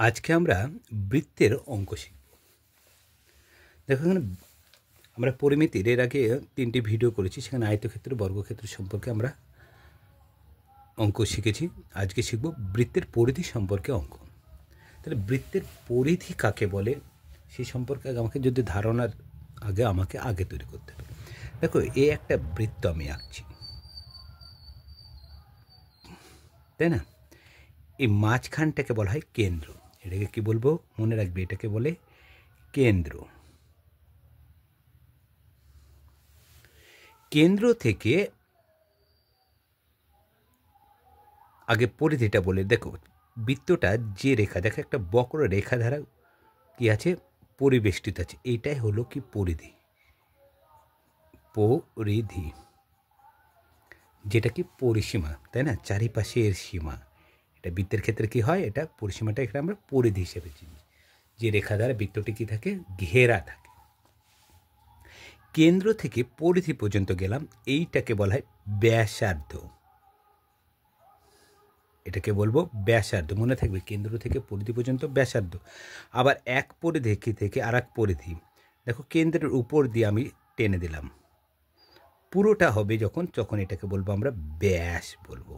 আজকে আমরা বৃত্তের অঙ্ক শিখব। দেখো এখানে আমরা পরিমিতির এর আগে 3টি ভিডিও করেছি, সেখানে আয়তক্ষেত্র বর্গক্ষেত্র সম্পর্কে আমরা অঙ্ক শিখেছি। আজকে শিখব বৃত্তের পরিধি সম্পর্কে অঙ্ক। তাহলে বৃত্তের পরিধি কাকে বলে সেই সম্পর্কে আমাকে যদি ধারণার আমাকে আগে তৈরি করতে হবে। দেখো এই একটা বৃত্ত আমি আঁকছি, তাই না? এই মাঝখানটাকে বলা হয় কেন্দ্র। এটাকে কি বলবো মনে রাখবে, এটাকে বলে কেন্দ্র। কেন্দ্র থেকে আগে পরিধিটা বলে, দেখো বৃত্তটা যে রেখা, দেখো একটা বক্র রেখা দ্বারা কি আছে পরিবেষ্টিত আছে, এইটাই হলো কি পরিধি। পরিধি যেটা কি পরিসীমা, তাই না? চারিপাশে এর সীমা। এটা বৃত্তের ক্ষেত্রে কি হয়, এটা পরিসীমাটা এখানে আমরা পরিধি হিসেবে চিনি। যে রেখা দ্বারা বৃত্তটি কি থাকে, ঘেরা থাকে। কেন্দ্র থেকে পরিধি পর্যন্ত গেলাম, এইটাকে বলা হয় ব্যাসার্ধ। এটাকে বলবো ব্যাসার্ধ, মনে থাকবে কেন্দ্র থেকে পরিধি পর্যন্ত ব্যাসার্ধ। আবার এক পরিধি থেকে আর এক পরিধি, দেখো কেন্দ্রের উপর দিয়ে আমি টেনে দিলাম, পুরোটা হবে যখন এটাকে বলবো আমরা ব্যাস বলবো।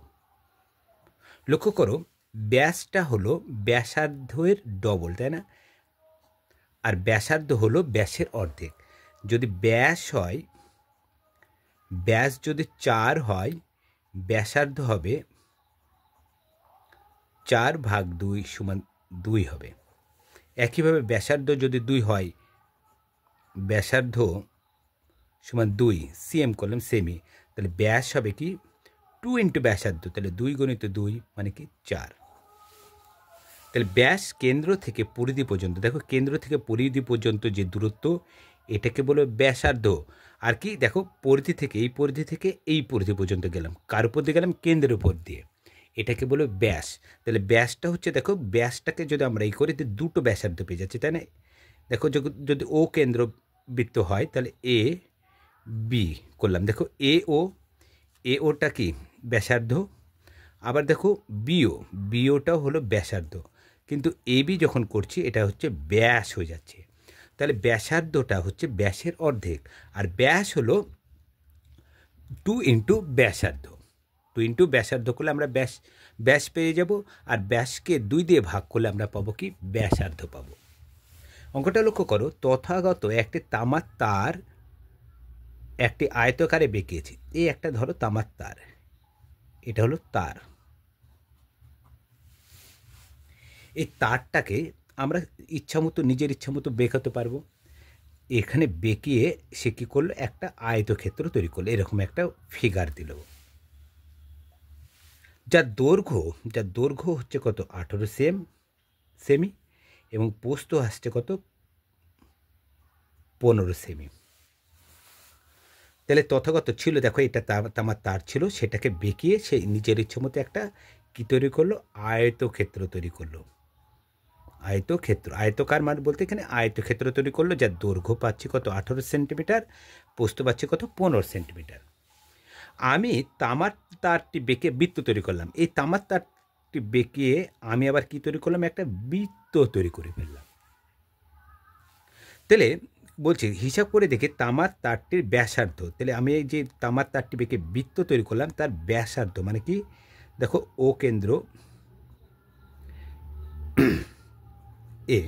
লক্ষ্য করো ব্যাসটা হলো ব্যাসার্ধের ডবল, তাই না? আর ব্যাসার্ধ হলো ব্যাসের অর্ধেক। যদি ব্যাস হয়, ব্যাস যদি 4 হয়, ব্যাসার্ধ হবে 4/2 = 2 হবে। একইভাবে ব্যাসার্ধ যদি 2 হয়, ব্যাসার্ধ সমান 2 সিএম করলাম সেমি, তাহলে ব্যাস হবে কি 2 × ব্যাসার্ধ, তাহলে 2 × 2 মানে কি 4। তাহলে ব্যাস কেন্দ্র থেকে পরিধি পর্যন্ত, দেখো কেন্দ্র থেকে পরিধি পর্যন্ত যে দূরত্ব, এটাকে বলে ব্যাসার্ধ। আর কি দেখো পরিধি থেকে এই পরিধি পর্যন্ত গেলাম, কার উপর দিয়ে গেলাম, কেন্দ্রের উপর দিয়ে, এটাকে বলে ব্যাস। তাহলে ব্যাসটা হচ্ছে, দেখো ব্যাসটাকে যদি আমরা এই করি, দুটো ব্যাসার্ধ পেয়ে যাচ্ছি, তাই না? দেখো যদি ও কেন্দ্র বৃত্ত হয়, তাহলে এ বি করলাম, দেখো এ ওটা কি ব্যাসার্ধ। আবার দেখো বিওটাও হলো ব্যাসার্ধ, কিন্তু এ বি যখন করছি এটা হচ্ছে ব্যাস হয়ে যাচ্ছে। তাহলে ব্যাসার্ধটা হচ্ছে ব্যাসের অর্ধেক, আর ব্যাস হলো 2 × ব্যাসার্ধ। 2 × ব্যাসার্ধ করলে আমরা ব্যাস পেয়ে যাব, আর ব্যাসকে 2 দিয়ে ভাগ করলে আমরা পাবো কি ব্যাসার্ধ পাবো। অঙ্কটা লক্ষ্য করো, তথাগত একটি তামার তার একটি আয়তকারে বেঁকিয়েছে। এই একটা ধরো তামার তার, এটা হলো তার। এই তারটাকে আমরা নিজের ইচ্ছামতো বেঁকাতে পারবো। এখানে বেঁকিয়ে সে কী করলো, একটা আয়তক্ষেত্র তৈরি করলো, এরকম একটা ফিগার দিল। যার দৈর্ঘ্য হচ্ছে কত 18 সেমি, এবং প্রস্থ আসছে কত 15 সেমি। তাহলে তথাগত ছিল, দেখো এটা তামার তার ছিল, সেটাকে বেঁকিয়ে সে নিজের ইচ্ছামতো একটা কী তৈরি করলো, আয়তক্ষেত্র তৈরি করলো। আয়তকার মান বলতে এখানে আয়তক্ষেত্র তৈরি করলো, যার দৈর্ঘ্য পাচ্ছি কত 18 সেন্টিমিটার, প্রস্থ পাচ্ছি কত 15 সেন্টিমিটার। আমি তামার তারটি বেঁকে বৃত্ত তৈরি করলাম। এই তামার তারটি বেঁকিয়ে আমি আবার কি তৈরি করলাম, একটা বৃত্ত তৈরি করে ফেললাম। তাহলে বলছি হিসাব করে দেখি তামার তারটির ব্যাসার্ধ, তাহলে আমি এই যে তামার তারটি বেঁকে বৃত্ত তৈরি করলাম, তার ব্যাসার্ধ মানে কি, দেখো ও কেন্দ্র এ,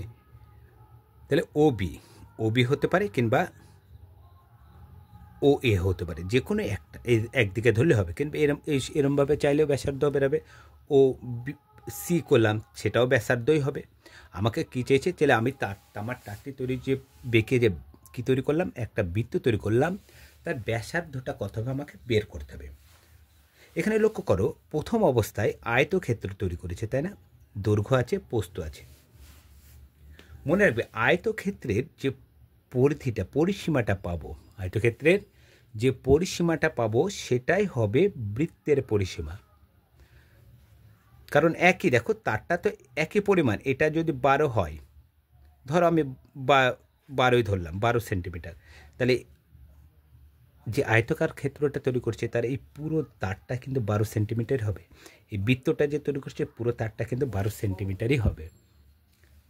তাহলে ও বি হতে পারে, কিংবা ও এ হতে পারে, যে কোনো একটা একদিকে ধরলে হবে, কিন্তু এরমভাবে চাইলেও ব্যাসার্ধ বেরোবে। ও সি করলাম, সেটাও ব্যাসার্ধই হবে। আমাকে কী চেয়েছে, তাহলে আমি তামার তারটি তৈরি যে বেঁকে যে কী তৈরি করলাম, একটা বৃত্ত তৈরি করলাম, তার ব্যাসার্ধটা কত হবে আমাকে বের করতে হবে। এখানে লক্ষ্য করো, প্রথম অবস্থায় আয়তক্ষেত্র তৈরি করেছে, তাই না? দৈর্ঘ্য আছে, প্রস্থ আছে। মনে রাখবে আয়তক্ষেত্রের যে পরিসীমাটা পাবো, আয়তক্ষেত্রের যে পরিসীমাটা পাবো সেটাই হবে বৃত্তের পরিসীমা। কারণ একই, দেখো তারটা তো একই পরিমাণ। এটা যদি 12 হয়, ধরো আমি 12ই ধরলাম, 12 সেন্টিমিটার, তাহলে যে আয়তকার ক্ষেত্রটা তৈরি করছে তার এই পুরো তারটা কিন্তু 12 সেন্টিমিটার হবে। এই বৃত্তটা যে তৈরি করছে পুরো তারটা কিন্তু 12 সেন্টিমিটারই হবে।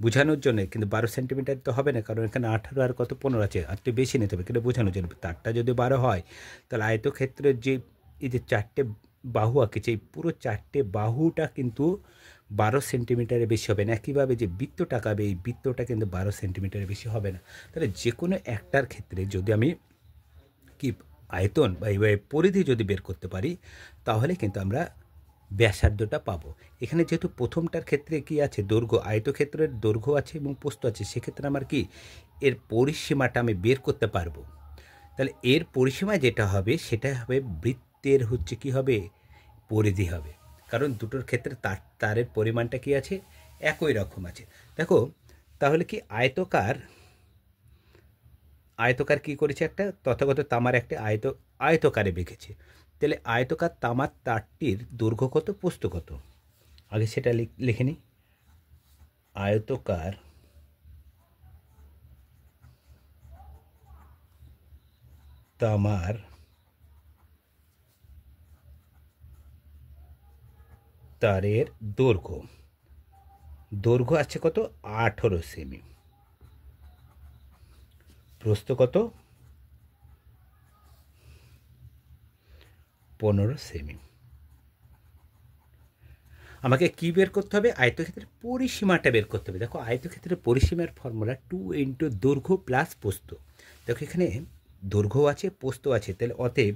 বোঝানোর জন্য, কিন্তু 12 সেন্টিমিটার তো হবে না, কারণ এখানে 18 আর কত 15 আছে, আর একটু বেশি নিতে হবে, কিন্তু বোঝানোর জন্য। তারটা যদি 12 হয় তাহলে আয়তক্ষেত্রের যে এই যে 4টে বাহু আঁকেছে, এই পুরো 4টে বাহুটা কিন্তু 12 সেন্টিমিটারের বেশি হবে না। একইভাবে যে বৃত্তটা আঁকাবে, এই বৃত্তটা কিন্তু 12 সেন্টিমিটারের বেশি হবে না। তাহলে যে কোনো একটার ক্ষেত্রে যদি আমি কি আয়তন বা এই পরিধি যদি বের করতে পারি, তাহলে কিন্তু আমরা ব্যাসার্ধটা পাবো। এখানে যেহেতু প্রথমটার ক্ষেত্রে কি আছে, দৈর্ঘ্য, আয়তক্ষেত্রের দৈর্ঘ্য আছে এবং প্রস্থ আছে, সেক্ষেত্রে আমার কি এর পরিসীমাটা আমি বের করতে পারবো। তাহলে এর পরিসীমা যেটা হবে সেটা হবে বৃত্তের হচ্ছে কি হবে, পরিধি হবে, কারণ দুটোর ক্ষেত্রে তারের পরিমাণটা কি আছে, একই রকম আছে। দেখো তাহলে কি আয়তকার কি করেছে, একটা তথাগত তামার একটা আয়তকারে বেঁকেছে। তাহলে আয়তকার তামার তারটির দৈর্ঘ্য কত, প্রস্থ কত, আগে সেটা লিখে নিই। আয়তকার তামার তারের দৈর্ঘ্য আছে কত, 18 সেমি, প্রস্থ কত, 15 সেমি। আমাকে কি বের করতে হবে, আয়তক্ষেত্রের পরিসীমাটা বের করতে হবে। দেখো আয়তক্ষেত্রের পরিসীমার ফর্মুলা 2 ইন্টু দৈর্ঘ্য প্লাস প্রস্থ। দেখো এখানে দৈর্ঘ্য আছে, প্রস্থ আছে, তাহলে অতএব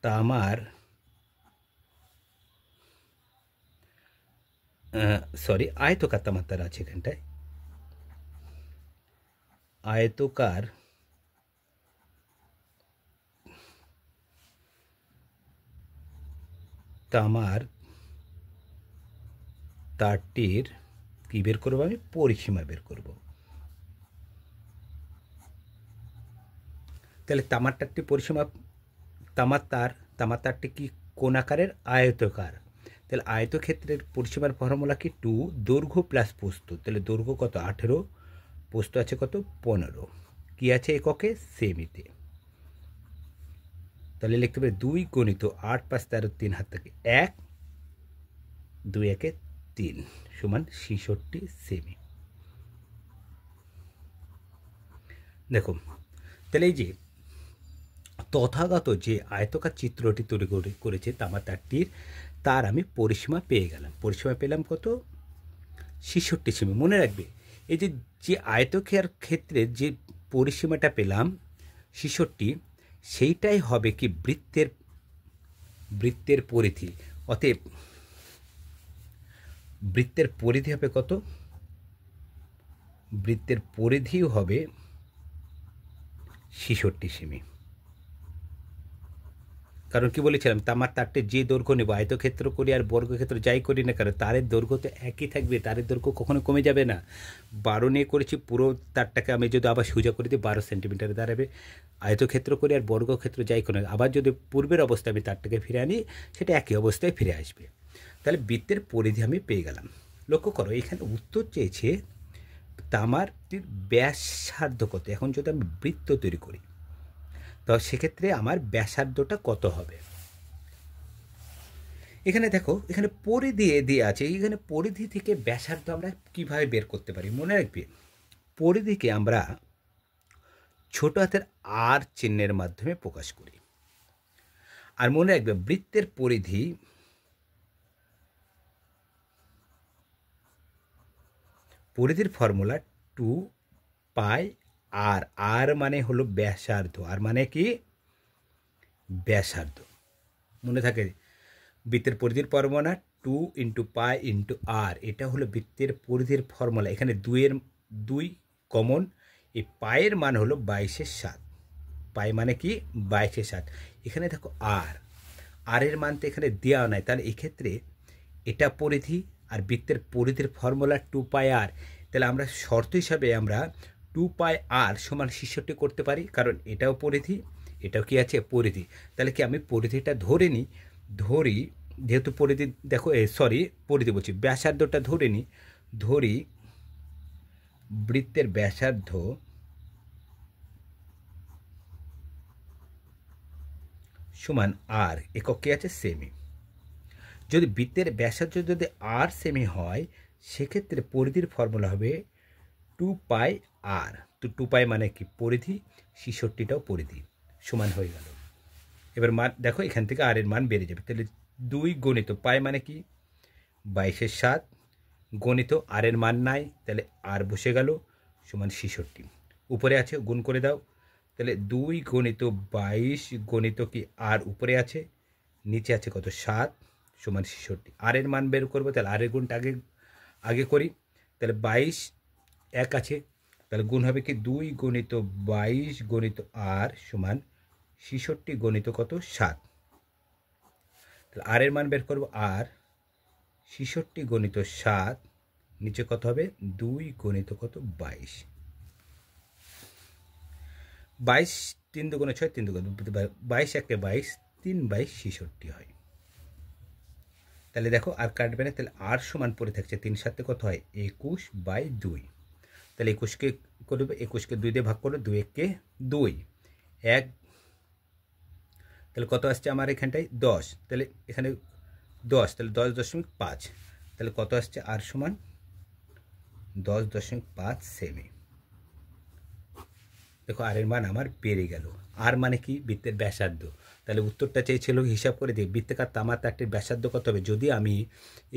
তামার আয়তকার তামার তার আছে এখানটায়, আয়তকার তামার তারটির কি বের করবো, আমি পরিসীমা বের করব। তাহলে তামার তারটির পরিসীমা, তামার তারটি কি কোন আকারের, আয়তকার। তাহলে আয়তক্ষেত্রের পরিসীমার ফর্মুলা কি 2 দৈর্ঘ্য প্লাস প্রস্থ। তাহলে দৈর্ঘ্য কত, 18, প্রস্থ আছে কত, 15, কি আছে এককে, সেমিতে। তাহলে লিখতে পারি 2 গুণিত 8 5 13 3 হাত থেকে 1, 2 1 3 সমান 66 সেমি। দেখো তাহলে এই যে তথাগত যে আয়তকার চিত্রটি তৈরি করেছে তামার তারটির, তার আমি পরিসীমা পেয়ে গেলাম। পরিসীমা পেলাম কত, 66 সেমি। মনে রাখবে এই যে যে আয়তকার ক্ষেত্রে যে পরিসীমাটা পেলাম 66, সেইটাই হবে কি বৃত্তের পরিধি। অতএব বৃত্তের পরিধি হবে কত, বৃত্তের পরিধিও হবে 66 সেমি। কারণ কি বলেছিলাম, তামার তারটি যে দৈর্ঘ্য নেব, আয়তক্ষেত্র করি আর বর্গক্ষেত্র যাই করি না, কারণ তারের দৈর্ঘ্য তো একই থাকবে, তারের দৈর্ঘ্য কখনো কমে যাবে না। 12 নিয়ে করেছি, পুরো তারটাকে আমি যদি আবার সোজা করে দিই 12 সেন্টিমিটারে দাঁড়াবে। আয়তক্ষেত্র করি আর বর্গক্ষেত্র যাই করি না, আবার যদি পূর্বের অবস্থায় আমি তারটাকে ফিরে আনি, সেটা একই অবস্থায় ফিরে আসবে। তাহলে বৃত্তের পরিধি আমি পেয়ে গেলাম। লক্ষ্য করো এখানে উত্তর চেয়েছে তামারটির ব্যাসার্ধ কত। এখন যদি আমি বৃত্ত তৈরি করি, তো সেক্ষেত্রে আমার ব্যাসার্ধটা কত হবে। এখানে দেখো এখানে পরিধি দিয়ে আছে, এখানে পরিধি থেকে ব্যাসার্ধ আমরা কিভাবে বের করতে পারি। মনে রাখবে পরিধিকে আমরা ছোট হাতের আর চিহ্নের মাধ্যমে প্রকাশ করি। আর মনে রাখবে বৃত্তের পরিধির ফর্মুলা 2 পাই আর। আর মানে হলো ব্যাসার্ধ, আর মানে কি, ব্যাসার্ধ। মনে থাকে বৃত্তের পরিধির ফর্মুলা 2 ইন্টু পাই ইন্টু আর, এটা হলো বৃত্তের পরিধির ফর্মুলা। এখানে 2 কমন, এই পায়ের মান হলো 22/7। পাই মানে কি, 22/7। এখানে দেখো আর এর মান তো এখানে দেওয়া নাই, তাহলে এক্ষেত্রে এটা পরিধি আর বৃত্তের পরিধির ফর্মুলা 2 পাই আর। তাহলে আমরা শর্ত হিসাবে আমরা 2 পাই আর সমান 66 করতে পারি, কারণ এটাও পরিধি, এটাও কি আছে, পরিধি। তাহলে কি আমি পরিধিটা ধরি, যেহেতু পরিধি, দেখো পরিধি বলছি, ব্যাসার্ধটা ধরি বৃত্তের ব্যাসার্ধ সমান আর, একক কি আছে, সেমি। যদি বৃত্তের ব্যাসার্ধ যদি আর সেমি হয় সেক্ষেত্রে পরিধির ফর্মুলা হবে 2 পাই আর। তো 2 পাই মানে কি পরিধি, 66টাও পরিধি, সমান হয়ে গেল। এবার মান দেখো এখান থেকে আর এর মান বেড়ে যাবে, তাহলে 2 গণিত পাই মানে কি 22/7 গণিত আর এর মান নাই, তাহলে আর বসে গেল সমান 66। উপরে আছে গুণ করে দাও, তাহলে 2 গণিত 22 গণিত কি আর উপরে আছে, নিচে আছে কত 7 সমান 66। আর এর মান বের করবো, তাহলে আর এর গুণটা আগে করি, তাহলে 22 এক আছে, তাহলে গুণ হবে কি 2 গণিত 22 গণিত আর সমান 66 গণিত কত 7। তাহলে আর এর মান বের করবো, আর 66 গণিত 7 নিচে কত হবে 2 গণিত কত 22। 22 3 দুগুণে 6, 3 দুগুণে 22 একে 22, 3/66 হয়। তাহলে দেখো আর কাটবে না, তাহলে আর সমান পড়ে থাকছে 3 সাথে কত হয় 21/2। তাহলে 21কে করবে, 21কে 2 দিয়ে ভাগ করলে 2 একে 2 1, তাহলে কত আসছে আমার এখানটায় 10, তাহলে এখানে 10, তাহলে 10.5, তাহলে কত আসছে আর সমান 10.5 সেমি। দেখো আর এর মান আমার বেড়ে গেল। আর মানে কি বৃত্তের ব্যাসার্ধ, তাহলে উত্তরটা চেয়েছিল হিসাব করে দিই বৃত্তাকার তামার তারটির ব্যাসার্ধ কত হবে। যদি আমি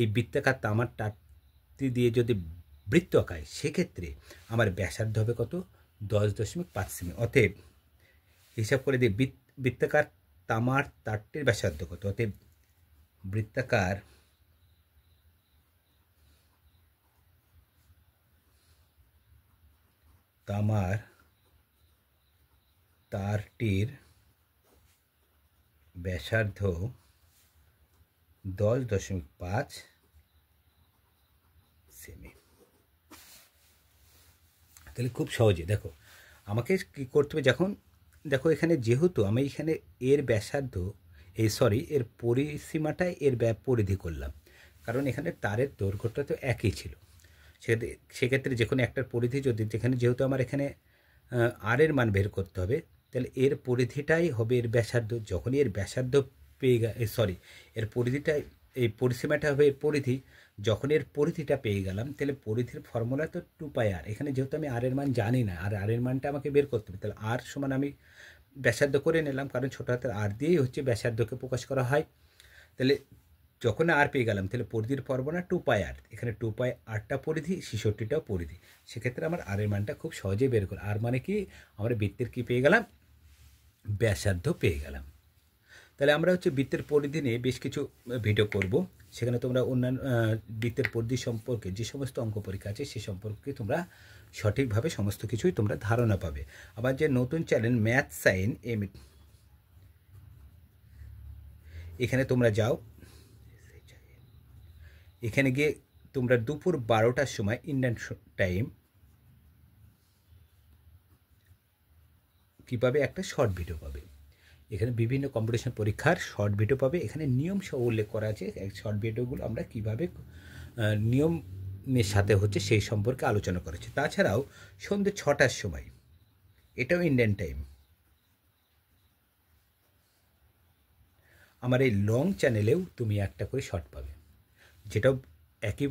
এই বৃত্তাকার তামার তারটি দিয়ে যদি বৃত্ত আঁকাই সেক্ষেত্রে আমার ব্যাসার্ধ হবে কত 10.5 সেমি। অতএব হিসাব করে দিই বৃত্তাকার তামার তারটির ব্যাসার্ধ কত। অতএব বৃত্তাকার তামার তারটির ব্যাসার্ধ 10.5 সেমি। তাহলে খুব সহজে দেখো আমাকে কী করতে হবে, যখন দেখো এখানে যেহেতু আমি এখানে এর ব্যাসার্ধ এর পরিসীমাটায় এর পরিধি করলাম, কারণ এখানে তারের দৈর্ঘ্যটা তো একই ছিল। সেক্ষেত্রে যে কোনো একটার পরিধি যদি যেহেতু আমার এখানে আর এর মান বের করতে হবে, তাহলে এর পরিধিটাই হবে এর ব্যাসার্ধ। যখনই এর ব্যাসার্ধ এর পরিধিটাই এই পরিসীমাটা হবে এর পরিধি। যখন এর পরিধিটা পেয়ে গেলাম তাহলে পরিধির ফর্মুলা তো 2 পাই আর। এখানে যেহেতু আমি আর এর মান জানি না, আর এর মানটা আমাকে বের করতে হবে, তাহলে আর সমান আমি ব্যাসার্ধ করে নিলাম, কারণ ছোটো হাতের আর দিয়েই হচ্ছে ব্যাসার্ধকে প্রকাশ করা হয়। তাহলে যখন আর পেয়ে গেলাম তাহলে পরিধির ফর্মুলা 2 পাই আর। এখানে 2 পাই আরটা পরিধি, 66টাও পরিধি। সেক্ষেত্রে আমার আর এর মানটা খুব সহজেই বের করলাম। আর মানে কি আমরা বৃত্তের কী পেয়ে গেলাম, ব্যাসার্ধ পেয়ে গেলাম। তাহলে আমরা হচ্ছে বৃত্তের পরিধি নিয়ে বেশ কিছু ভিডিও করব, সেখানে তোমরা অন্যান্য বৃত্তের পরিধি সম্পর্কে যে সমস্ত অঙ্ক পরীক্ষা আছে সে সম্পর্কে তোমরা সঠিকভাবে সমস্ত কিছুই তোমরা ধারণা পাবে। আবার যে নতুন চ্যানেল ম্যাথ সাইন এখানে তোমরা যাও, এখানে গিয়ে তোমরা দুপুর 12টার সময় ইন্ডিয়ান টাইম কী পাবে, একটা শর্ট ভিডিও পাবে। এখানে বিভিন্ন কম্পিটিশন পরীক্ষার শর্ট ভিডিও পাবে। এখানে নিয়ম সহ উল্লেখ করা আছে, শর্ট ভিডিওগুলো আমরা কীভাবে নিয়মের সাথে হচ্ছে সেই সম্পর্কে আলোচনা করেছি। তাছাড়াও সন্ধ্যে 6টার সময়, এটাও ইন্ডিয়ান টাইম, আমার এই লং চ্যানেলেও তুমি একটা করে শর্ট পাবে, যেটাও একই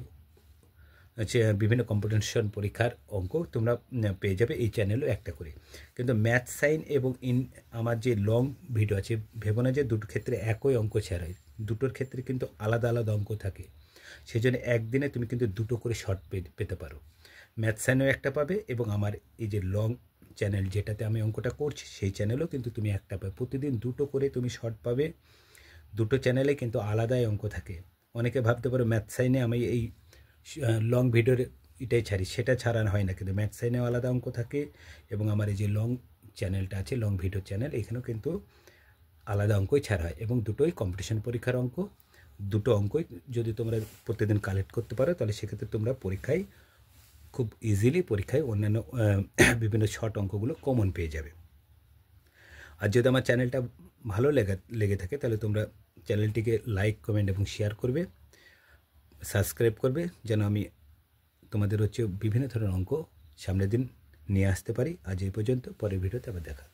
হচ্ছে বিভিন্ন কম্পিটিশন পরীক্ষার অঙ্ক তোমরা পেয়ে যাবে এই চ্যানেলও একটা করে। কিন্তু ম্যাথ সাইন এবং আমার যে লং ভিডিও আছে, ভেবো না যে দুটোর ক্ষেত্রে একই অঙ্ক ছাড়াই, দুটোর ক্ষেত্রে কিন্তু আলাদা আলাদা অঙ্ক থাকে। সেই জন্য একদিনে তুমি কিন্তু দুটো করে শর্ট পেতে পারো। ম্যাথ সাইনেও একটা পাবে এবং আমার এই যে লং চ্যানেল যেটাতে আমি অঙ্কটা করছি সেই চ্যানেলেও কিন্তু তুমি একটা পাবে। প্রতিদিন দুটো করে তুমি শর্ট পাবে। দুটো চ্যানেলে কিন্তু আলাদাই অঙ্ক থাকে। অনেকে ভাবতে পারো ম্যাথ সাইনে আমি এই লং ভিডিওর এটাই ছাড়ি, সেটা ছাড়ানো হয় না, কিন্তু ম্যাথ সাইনেও আলাদা অঙ্ক থাকে এবং আমার এই যে লং চ্যানেলটা আছে লং ভিডিও চ্যানেল, এখানেও কিন্তু আলাদা অঙ্কই ছাড়া হয় এবং দুটোই কম্পিটিশন পরীক্ষার অঙ্ক। দুটো অঙ্কই যদি তোমরা প্রতিদিন কালেক্ট করতে পারো তাহলে সেক্ষেত্রে তোমরা পরীক্ষায় খুব ইজিলি অন্যান্য বিভিন্ন শর্ট অঙ্কগুলো কমন পেয়ে যাবে। আর যদি আমার চ্যানেলটা ভালো লেগে থাকে তাহলে তোমরা চ্যানেলটিকে লাইক, কমেন্ট এবং শেয়ার করবে, সাবস্ক্রাইব করবে, যেন আমি তোমাদের হচ্ছে বিভিন্ন ধরনের অঙ্ক সামনের দিন নিয়ে আসতে পারি। আজ এই পর্যন্ত, পরের ভিডিওতে আবার দেখা।